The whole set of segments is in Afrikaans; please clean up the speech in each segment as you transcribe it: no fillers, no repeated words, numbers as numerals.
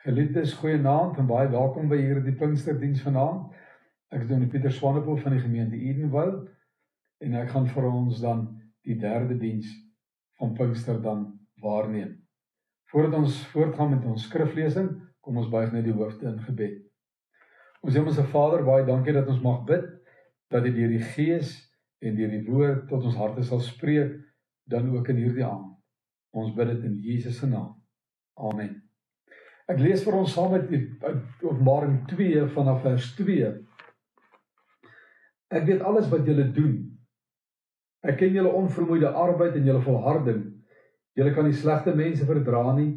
Geliefdes, goeienaand en baie welkom by hierdie Pinksterdiens vanaand. Ek is dominee Pieter Swanepoel van die gemeente Edenvale en ek gaan vir ons dan die derde diens van Pinkster dan waarneem. Voordat ons voortgaan met ons skriflesing, kom ons buig net die hoofde in gebed. Ons Hemelse Vader, baie dankie dat ons mag bid, dat U deur die Gees en deur die woord tot ons harte sal spreek, dan ook in hierdie aand. Ons bid dit in Jesus se naam. Amen. Ek lees vir ons saam met Openbaring 2 vanaf vers 2. Ek weet alles wat julle doen. Ek ken julle onvermoeide arbeid en julle volharding. Julle kan nie slegte mense verdra nie.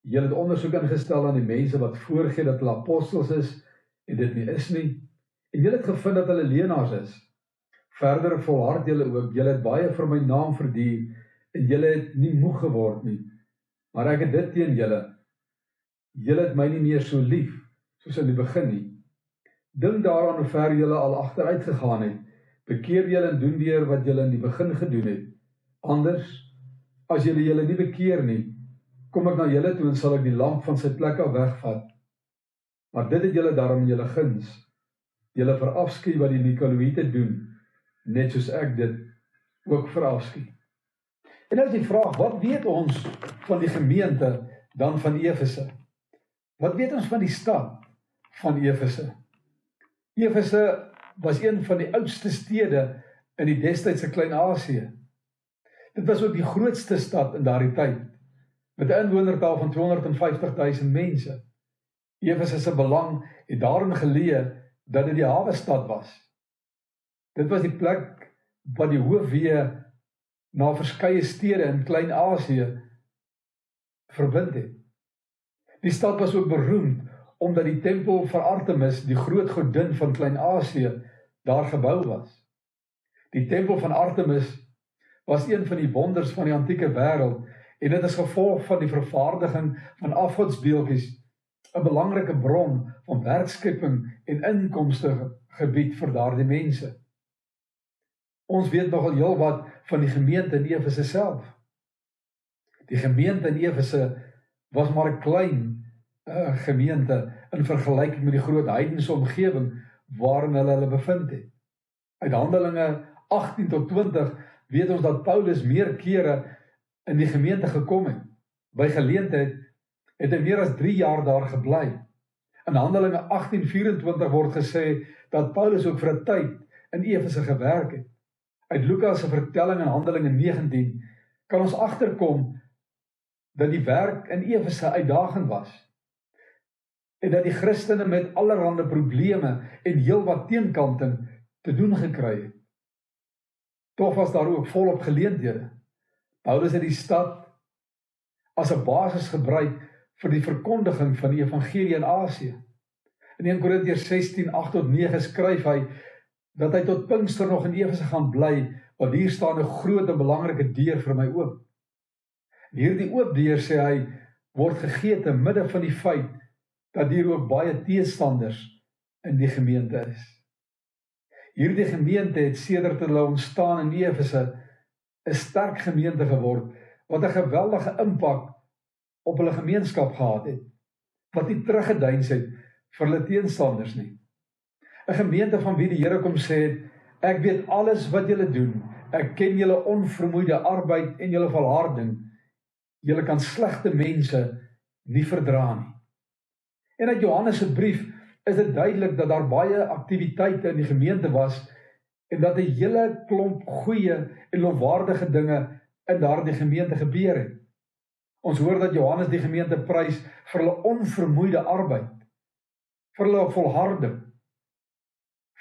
Julle het ondersoek ingestel aan die mense wat voorgee dat hulle apostels is en dit nie is nie. En julle het gevind dat hulle leenaars is. Verder volhard julle ook. Julle het baie vir my naam verduur en julle het nie moeg geword nie. Maar ek het dit teen julle. Julle het my nie meer so lief, soos in die begin nie. Dink daaraan hoe ver julle al agteruit gegaan het. Bekeer julle en doen weer wat julle in die begin gedoen het. Anders, as julle nie bekeer nie, kom ek na julle toe en sal ek die lamp van sy plek af wegvat. Maar dit het julle daarom in julle guns. Julle verafskie wat die Nikolaïte doen, net soos ek dit ook verafskie. En nou is die vraag, wat weet ons van die gemeente dan van Efese? Wat weet ons van die stad van Efese? Efese was een van die oudste stede in die destydse Klein-Asië. Dit was ook die grootste stad in daardie tyd, met 'n inwonertal van 250.000 mense. Efese se belang het daarin geleë dat dit die hawestad was. Dit was die plek wat die hoofweë na verskeie stede in Klein-Asië verbind het. Die stad was ook beroemd omdat die tempel van Artemis, die groot godin van Klein-Asië, daar gebou was. Die tempel van Artemis was een van die wonders van die antieke wêreld en dit is gevolg van die vervaardiging van afgodsbeeldjies 'n belangrike bron van werkskepping en inkomste gebied vir daardie mense. Ons weet nogal heelwat van die gemeente in Efese self. Die gemeente in Efese was maar 'n klein gemeente in vergelyking met die groot heidense omgewing waarin hulle bevind het. Uit Handelinge 18 tot 20 weet ons dat Paulus meer kere in die gemeente gekom het. By geleentheid het hy meer as 3 jaar daar gebly. In Handelinge 18:24 word gesê dat Paulus ook vir 'n tyd in Efese gewerk het. Uit Lukas se vertelling in Handelinge 19 kan ons agterkom dat die werk in Efese uitdagend was en dat die Christene met allerlei probleme en heelwat teenkanting te doen gekry het. Tog was daar ook volop geleenthede. Paulus het die stad as 'n basis gebruik vir die verkondiging van die evangelie in Asië. In 1 Korintiërs 16:8-9 skryf hy dat hy tot Pinkster nog in Efese gaan bly, want hier staan 'n groot en belangrike deur vir my oop. Hierdie oop deur, sê hy, word gegee te midde van die feit dat hier ook baie teestanders in die gemeente is. Hierdie gemeente het sedert hulle ontstaan in Efese 'n sterk gemeente geword, wat 'n geweldige impak op hulle gemeenskap gehad het, wat nie teruggedeins het vir hulle teenstanders nie. 'n Gemeente van wie die Here kom sê het, ek weet alles wat julle doen, ek ken julle onvermoeide arbeid en julle volharding, julle kan slegte mense nie verdra nie. En uit Johannes se brief is dit duidelik dat daar baie aktiwiteite in die gemeente was en dat 'n hele klomp goeie en lofwaardige dinge in daardie gemeente gebeur het. Ons hoor dat Johannes die gemeente prys vir hulle onvermoeide arbeid, vir hulle volharding,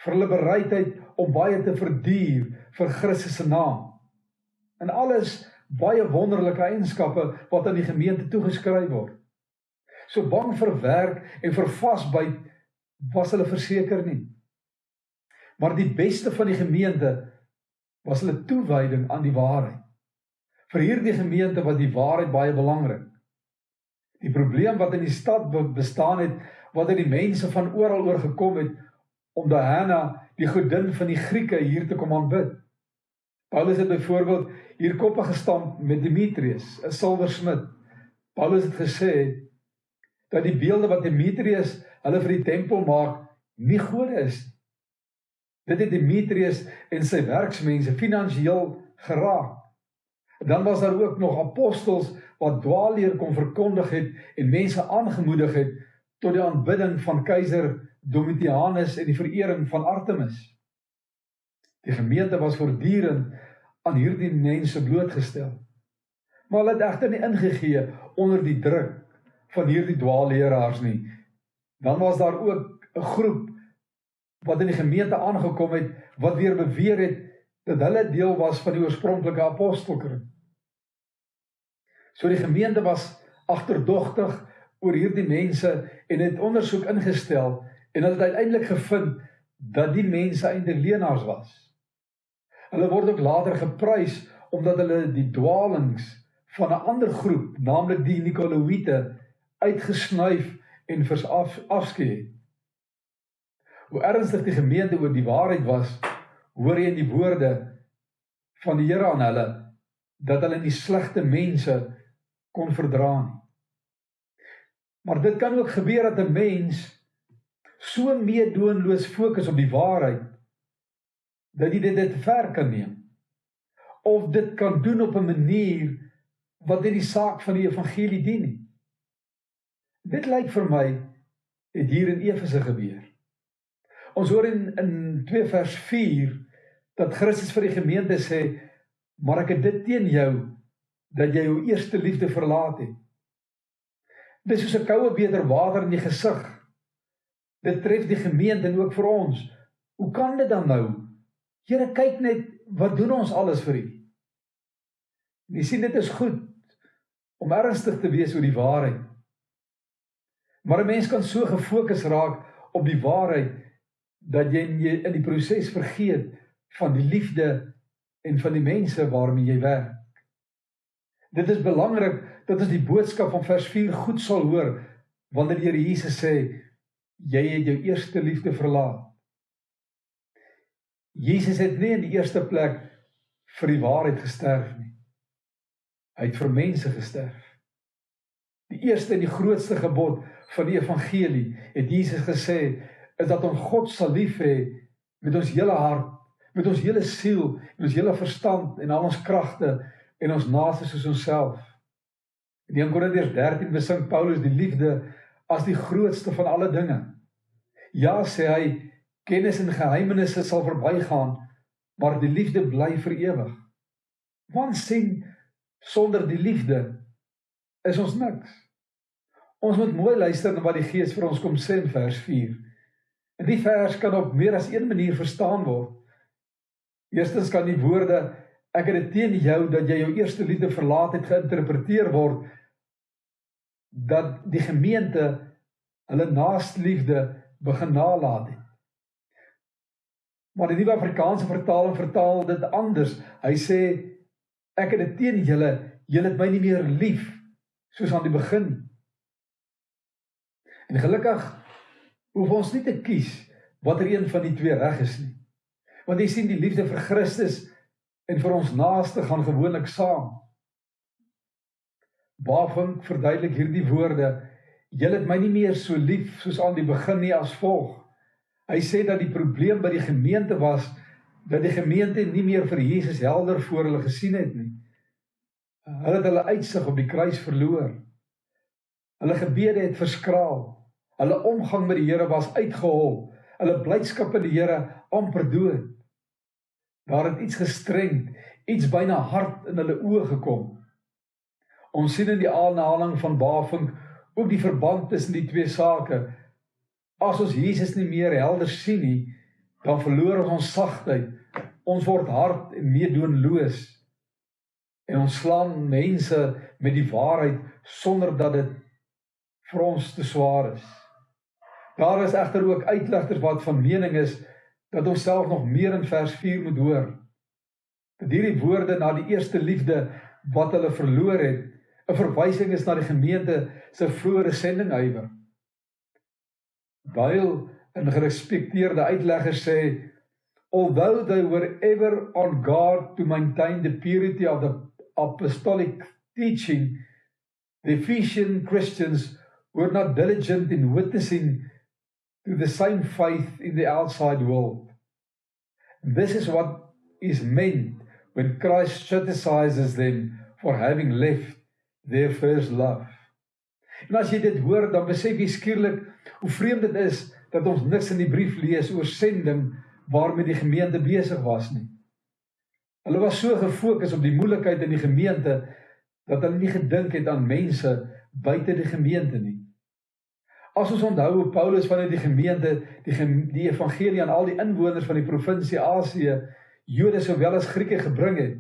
vir hulle bereidheid om baie te verduur vir Christus se naam. En alles baie wonderlike eienskappe wat aan die gemeente toegeskryf word. So bang vir werk en vir vasbyt was hulle verseker nie. Maar die beste van die gemeente was hulle toewyding aan die waarheid. Vir hierdie gemeente was die waarheid baie belangrik. Die probleem wat in die stad bestaan het, wat die mense van oral oor gekom het, om Diana, die godin van die Grieke, hier te kom aanbid. Paulus het byvoorbeeld hier koppe gestamp met Demetrius, 'n silversmid. Paulus het gesê, dat die beelde wat Demetrius hulle vir die tempel maak, nie gode is nie. Dit het Demetrius en sy werksmense finansiëel geraak. Dan was daar ook nog apostels wat dwaalleer kon verkondig het en mense aangemoedig het tot die aanbidding van keiser Domitianus en die verering van Artemis. Die gemeente was voortdurend aan hierdie mense blootgestel. Maar hulle het egter nie ingegee onder die druk van hierdie dwaalleraars nie. Dan was daar ook 'n groep wat in die gemeente aangekom het, wat weer beweer het dat hulle deel was van die oorspronklike apostelkring. So die gemeente was agterdogtig oor hierdie mense en het ondersoek ingestel en hulle het uiteindelik gevind dat die mense eintlik leenaars was. Hulle word ook later geprys omdat hulle die dwaalings van 'n ander groep, naamlik die Nikolaïte, uitgesnuif en afskei het. Hoe ernstig die gemeente oor die waarheid was, hoor jy in die woorde van die Here aan hulle, dat hulle nie slegte mense kon verdra nie. Maar dit kan ook gebeur dat 'n mens so meedoenloos fokus op die waarheid, dat jy dit te ver kan neem, of dit kan doen op 'n manier wat nie die saak van die evangelie dien nie. Dit lyk vir my, het hier in Efese gebeur. Ons hoor in 2 vers 4, dat Christus vir die gemeente sê, maar ek het dit teen jou, dat jy jou eerste liefde verlaat het. Dit is soos 'n koue beter water in die gesig. Dit tref die gemeente en ook vir ons. Hoe kan dit dan nou? Here, kyk net, wat doen ons alles vir U? Jy sien, dit is goed om ernstig te wees oor die waarheid. Maar 'n mens kan so gefokus raak op die waarheid, dat jy in die proses vergeet van die liefde en van die mense waarmee jy werk. Dit is belangrik dat ons die boodskap van vers 4 goed sal hoor, wanneer die Here Jesus sê, jy het jou eerste liefde verlaat. Jesus het nie in die eerste plek vir die waarheid gesterf nie. Hy het vir mense gesterf. Die eerste en die grootste gebod van die evangelie, het Jesus gesê, is dat ons God sal lief hê met ons hele hart, met ons hele siel, en ons hele verstand, en al ons kragte, en ons naaste soos onsself. In 1 Korintiërs 13 besing Paulus die liefde as die grootste van alle dinge. Ja, sê hy, kennis en geheimenisse sal verbygaan, maar die liefde bly vir ewig. Want sien, sonder die liefde is ons niks. Ons moet mooi luister na wat die Gees vir ons kom sê in vers 4. En die vers kan op meer as een manier verstaan word. Eerstens kan die woorde, ek het dit teen jou, dat jy jou eerste liefde verlaat het, geïnterpreteer word, dat die gemeente hulle naastliefde begin nalat het. Maar die Nuwe Afrikaanse vertaling vertaal dit anders. Hy sê, ek het dit teen julle het my nie meer lief, soos aan die begin. En gelukkig hoef ons nie te kies watter een van die twee reg is nie. Want jy sien, die liefde vir Christus en vir ons naaste gaan gewoonlik saam. Bavink verduidelik hierdie woorde, julle het my nie meer so lief soos aan die begin nie, as volg. Hy sê dat die probleem by die gemeente was, dat die gemeente nie meer vir Jesus helder voor hulle gesien het nie. Hulle het hulle uitsig op die kruis verloor. Hulle gebede het verskraal. Hulle omgang met die Here was uitgehol. Hulle blydskap in die Here amper dood. Daar het iets gestremd, iets byna hard in hulle oë gekom. Ons sien in die aanhaling van Bavink ook die verband tussen die twee sake. As ons Jesus nie meer helder sien nie, dan verloor ons sagtheid. Ons word hard en meedoenloos. En ons slaan mense met die waarheid sonder dat dit vir ons te swaar is. Daar is egter ook uitlegters wat van mening is dat ons self nog meer in vers 4 moet hoor. Dat hierdie woorde na die eerste liefde wat hulle verloor het, 'n verwysing is na die gemeente se vroeëre sendingywer. Baie en gerespekteerde uitleggers sê, although they were ever on guard to maintain the purity of the apostolic teaching, the Ephesian Christians We're not diligent in witnessing to the same faith in the outside world. This is what is meant when Christ chastises them for having left their first love. En as jy dit hoor, dan besef jy skielik hoe vreemd dit is dat ons niks in die brief lees oor sending waarmee die gemeente besig was nie. Hulle was so gefokus op die moeilikheid in die gemeente dat hulle nie gedink het aan mense buite die gemeente nie. As ons onthou hoe Paulus vanuit die gemeente die evangelie aan al die inwoners van die provinsie Asië, Jode sowel as Grieke gebring het,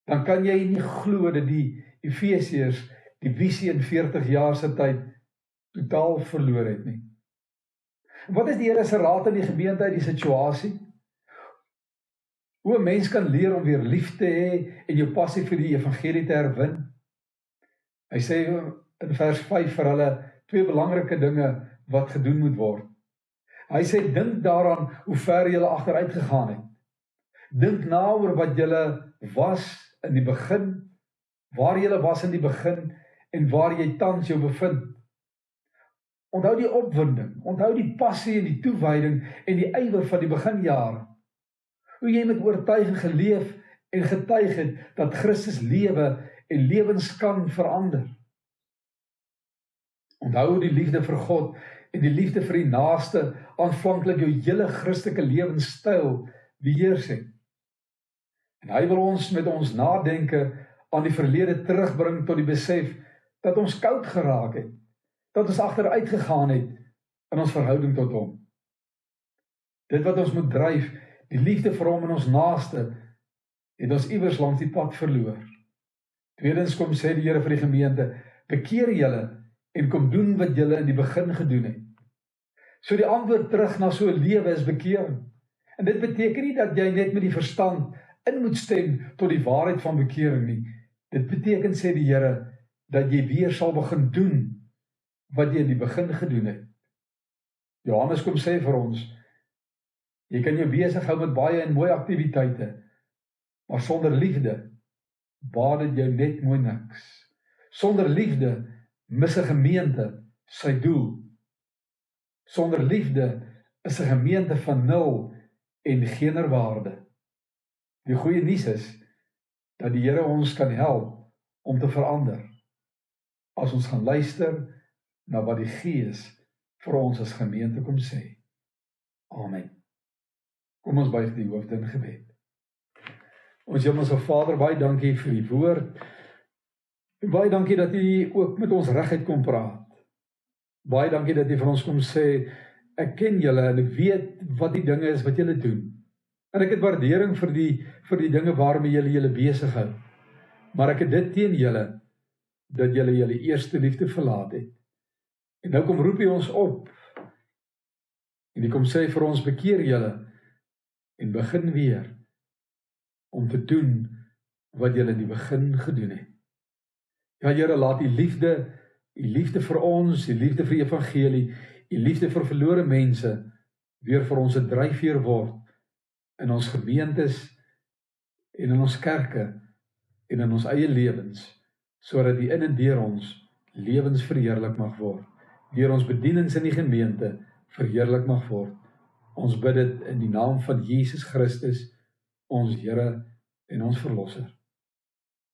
dan kan jy nie glo dat die Efesiërs die visie in 40 jaar se tyd totaal verloor het nie. Wat is die Here se raad aan die gemeente uit die situasie? Hoe 'n mens kan leer om weer lief te hê en jou passie vir die evangelie te herwin? Hy sê in vers 5 vir hulle 2 belangrike dinge wat gedoen moet word. Hy sê, dink daaraan hoe ver julle agteruit gegaan het. Dink na oor wat julle was in die begin, waar julle was in die begin en waar jy tans jou bevind. Onthou die opwinding, onthou die passie en die toewyding en die ywer van die beginjare. Hoe jy met oortuiging geleef en getuig het dat Christus lewe en lewens kan verander. Onthou die liefde vir God en die liefde vir die naaste aanvanklik jou hele Christelike lewenstyl beheers het. En hy wil ons met ons nadenke aan die verlede terugbring tot die besef dat ons koud geraak het, dat ons agteruit gegaan het in ons verhouding tot hom. Dit wat ons moet dryf, die liefde vir hom en ons naaste, het ons iewers langs die pad verloor. Tweedens kom sê die Here vir die gemeente, bekeer julle en kom doen wat julle in die begin gedoen het. So die antwoord terug na so 'n lewe is bekering. En dit beteken nie dat jy net met die verstand in moet stem tot die waarheid van bekering nie. Dit beteken, sê die Here, dat jy weer sal begin doen wat jy in die begin gedoen het. Johannes kom sê vir ons, jy kan jou besig hou met baie en mooi aktiwiteite, maar sonder liefde baat dit jou net mooi niks. Sonder liefde mis 'n gemeente sy doel. Sonder liefde is 'n gemeente van nul en geen waarde. Die goeie nuus is dat die Here ons kan help om te verander as ons gaan luister na wat die Gees vir ons as gemeente kom sê. Amen. Kom ons buig die hoofde in gebed. Ons Hemelse Vader, baie dankie vir die woord. En baie dankie dat U ook met ons reguit kom praat. Baie dankie dat U vir ons kom sê, ek ken julle en ek weet wat die dinge is wat julle doen. En ek het waardering vir die dinge waarmee julle besig hou. Maar ek het dit teen julle, dat julle julle eerste liefde verlaat het. En nou kom roep U ons op. En U kom sê vir ons, bekeer julle en begin weer om te doen wat julle in die begin gedoen het. Ja Here, laat U liefde vir ons, U liefde vir die evangelie, U liefde vir verlore mense weer vir ons 'n dryfveer word in ons gemeentes en in ons kerke en in ons eie lewens, sodat U in en deur ons lewens verheerlik mag word, deur ons bedienings in die gemeente verheerlik mag word. Ons bid dit in die naam van Jesus Christus, ons Here en ons Verlosser.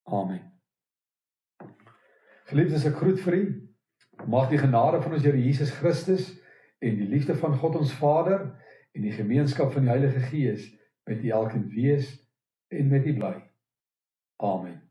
Amen. Geliefdes, ek groet vir U. Mag die genade van ons Here Jesus Christus en die liefde van God ons Vader en die gemeenskap van die Heilige Gees met U elkeen wees en met U bly. Amen.